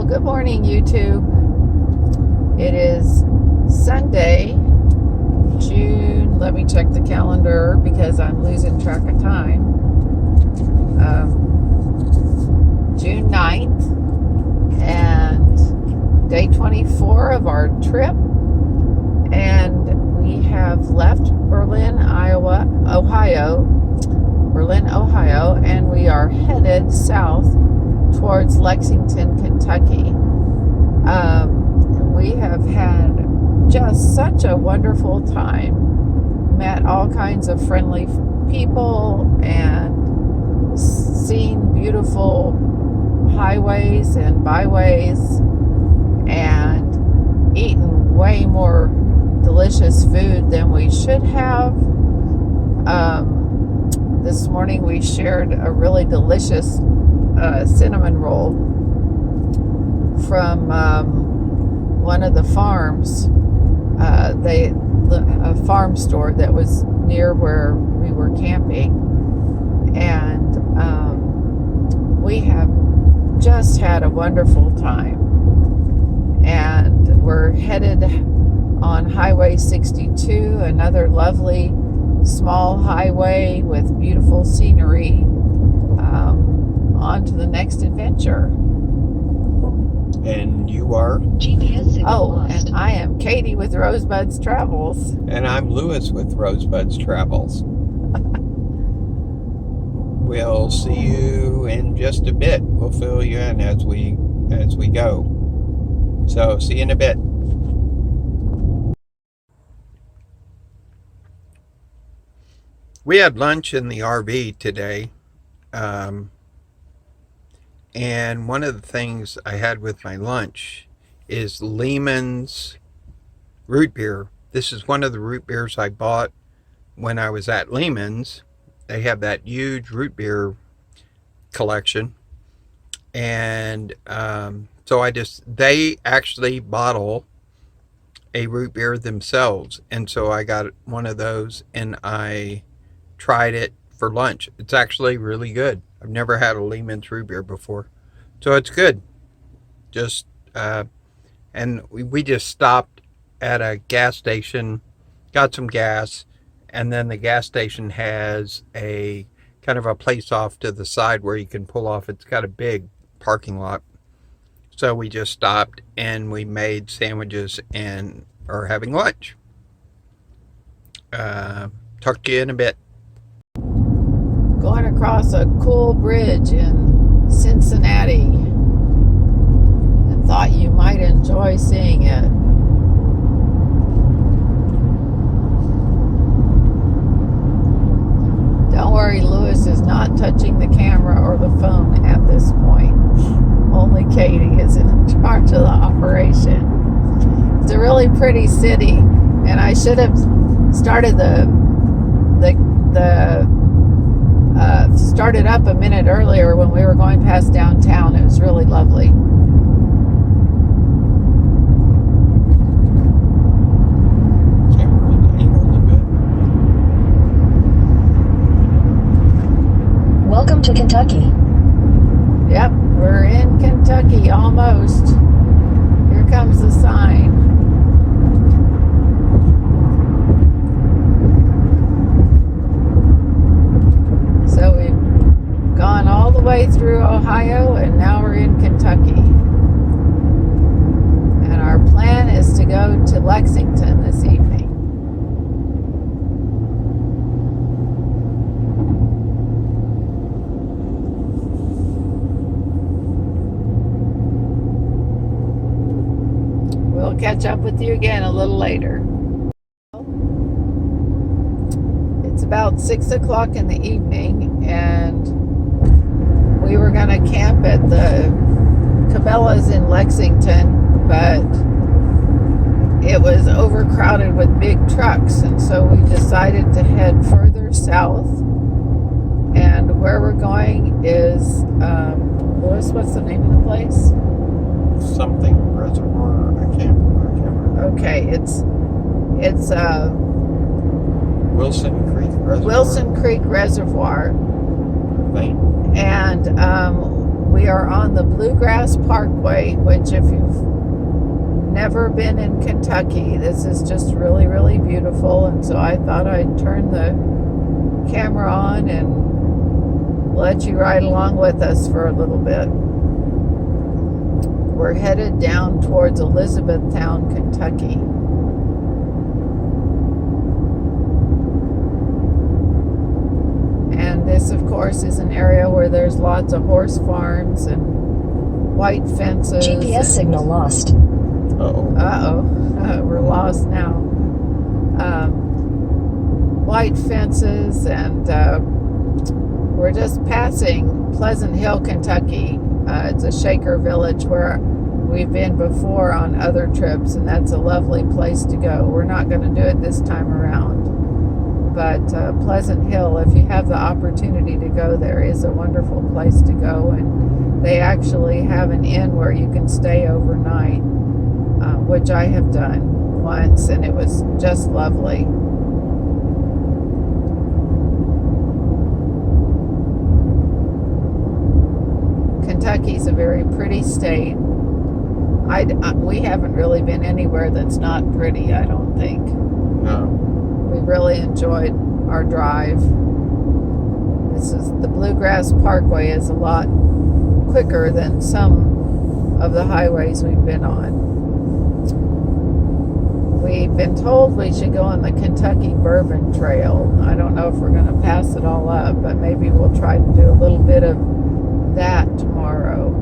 Good morning, YouTube. It is Sunday, let me check the calendar because I'm losing track of time. June 9th and day 24 of our trip. And we have left Berlin, Ohio, and we are headed south towards Lexington, Kentucky. We have had just such a wonderful time. Met all kinds of friendly people and seen beautiful highways and byways and eaten way more delicious food than we should have. This morning we shared a really delicious cinnamon roll from one of the farms. A farm store that was near where we were camping, and we have just had a wonderful time. And we're headed on Highway 62, another lovely small highway with beautiful scenery, on to the next adventure. And you are? GPS signal lost. And I am Katie with Rosebuds Travels. And I'm Lewis with Rosebuds Travels. We'll see you in just a bit. We'll fill you in as we go. So, see you in a bit. We had lunch in the RV today. And one of the things I had with my lunch is Lehman's root beer. This is one of the root beers I bought when I was at Lehman's. They have that huge root beer collection. And so they actually bottle a root beer themselves. And so I got one of those and I tried it for lunch. It's actually really good. I've never had a Lehman's root beer before, so it's good. And we just stopped at a gas station, got some gas, and then the gas station has a kind of a place off to the side where you can pull off. It's got a big parking lot, so we just stopped and we made sandwiches and are having lunch. Talk to you in a bit. Going across a cool bridge in Cincinnati, and thought you might enjoy seeing it. Don't worry, Lewis is not touching the camera or the phone at this point. Only Katie is in charge of the operation. It's a really pretty city, and I should have started started up a minute earlier when we were going past downtown. It was really lovely. Welcome to Kentucky. Yep, we're in Kentucky almost. Here comes the sign. So we've gone all the way through Ohio and now we're in Kentucky. And our plan is to go to Lexington this evening. We'll catch up with you again a little later. It's about 6 o'clock in the evening, and we were going to camp at the Cabela's in Lexington, but it was overcrowded with big trucks, and so we decided to head further south. And where we're going is, Lewis, what's the name of the place? Something reservoir. I can't remember. Okay, it's Wilson Creek Reservoir. And We are on the Bluegrass Parkway, which if you've never been in Kentucky, this is just really, really beautiful. And so I thought I'd turn the camera on and let you ride along with us for a little bit. We're headed down towards Elizabethtown, Kentucky. And this, of course, is an area where there's lots of horse farms and white fences. GPS signal lost. Uh-oh. We're lost now. White fences, and we're just passing Pleasant Hill, Kentucky. It's a Shaker village where we've been before on other trips, and that's a lovely place to go. We're not going to do it this time around. But Pleasant Hill, if you have the opportunity to go there, is a wonderful place to go. And they actually have an inn where you can stay overnight, which I have done once, and it was just lovely. Kentucky's a very pretty state. We haven't really been anywhere that's not pretty, I don't think. No. We really enjoyed our drive. The Bluegrass Parkway is a lot quicker than some of the highways we've been on. We've been told we should go on the Kentucky Bourbon Trail. I don't know if we're going to pass it all up, but maybe we'll try to do a little bit of that tomorrow.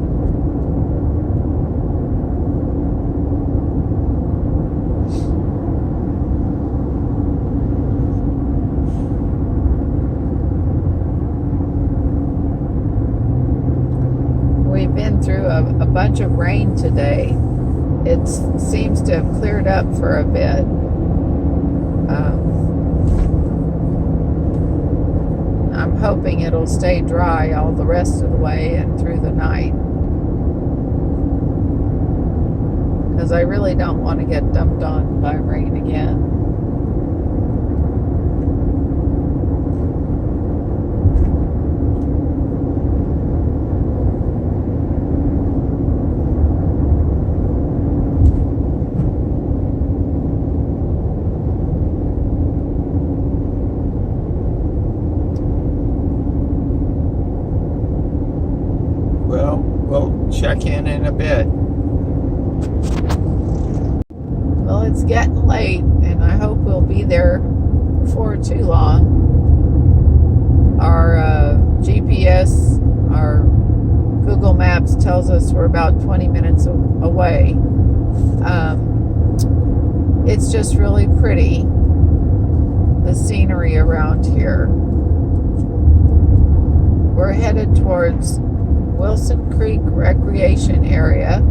We've been through a bunch of rain today. It seems to have cleared up for a bit. I'm hoping it'll stay dry all the rest of the way and through the night, because I really don't want to get dumped on by rain again. Well, we'll check in a bit. Well, it's getting late, and I hope we'll be there before too long. Our GPS, our Google Maps tells us we're about 20 minutes away. It's just really pretty, the scenery around here. We're headed towards Wilson Creek Recreation Area,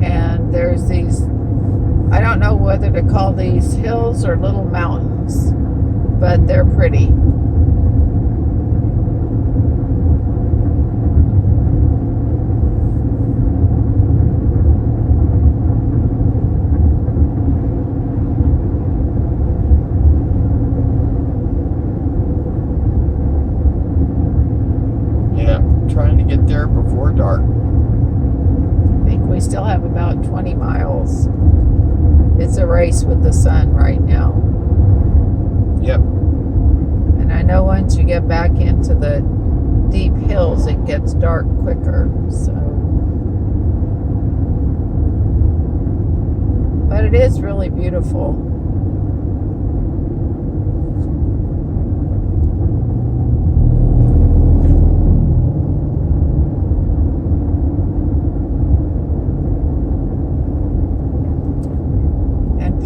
and there's these, I don't know whether to call these hills or little mountains, but they're pretty. Trying to get there before dark. I think we still have about 20 miles. It's a race with the sun right now. Yep. And I know once you get back into the deep hills, it gets dark quicker. So, but it is really beautiful.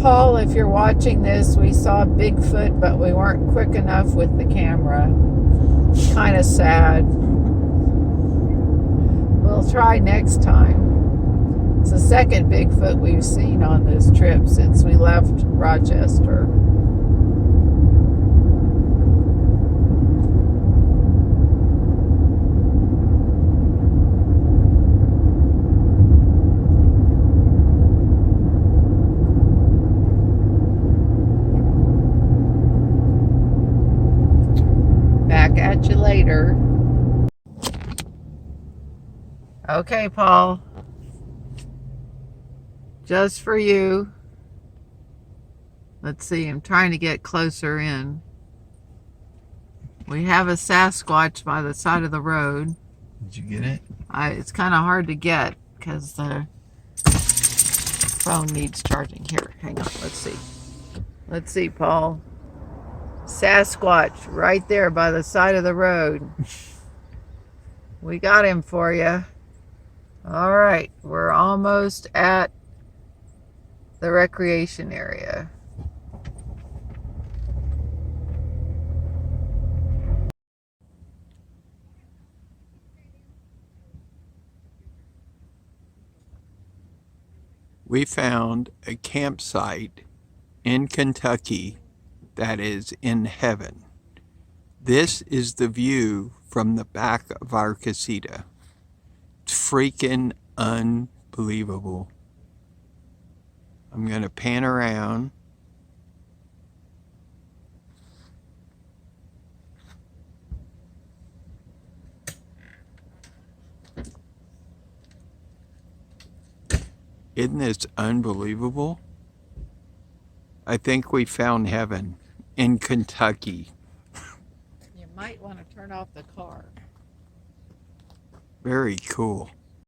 Paul, if you're watching this, we saw Bigfoot, but we weren't quick enough with the camera. Kind of sad. We'll try next time. It's the second Bigfoot we've seen on this trip since we left Rochester. At you later. Okay, Paul. Just for you. Let's see, I'm trying to get closer in. We have a Sasquatch by the side of the road. Did you get it? It's kind of hard to get because the phone needs charging. Here, hang on, let's see. Let's see, Paul. Sasquatch right there by the side of the road. We got him for you. All right, we're almost at the recreation area. We found a campsite in Kentucky that is in heaven. This is the view from the back of our casita. It's freaking unbelievable. I'm going to pan around. Isn't this unbelievable? I think we found heaven in Kentucky. You might want to turn off the car. Very cool.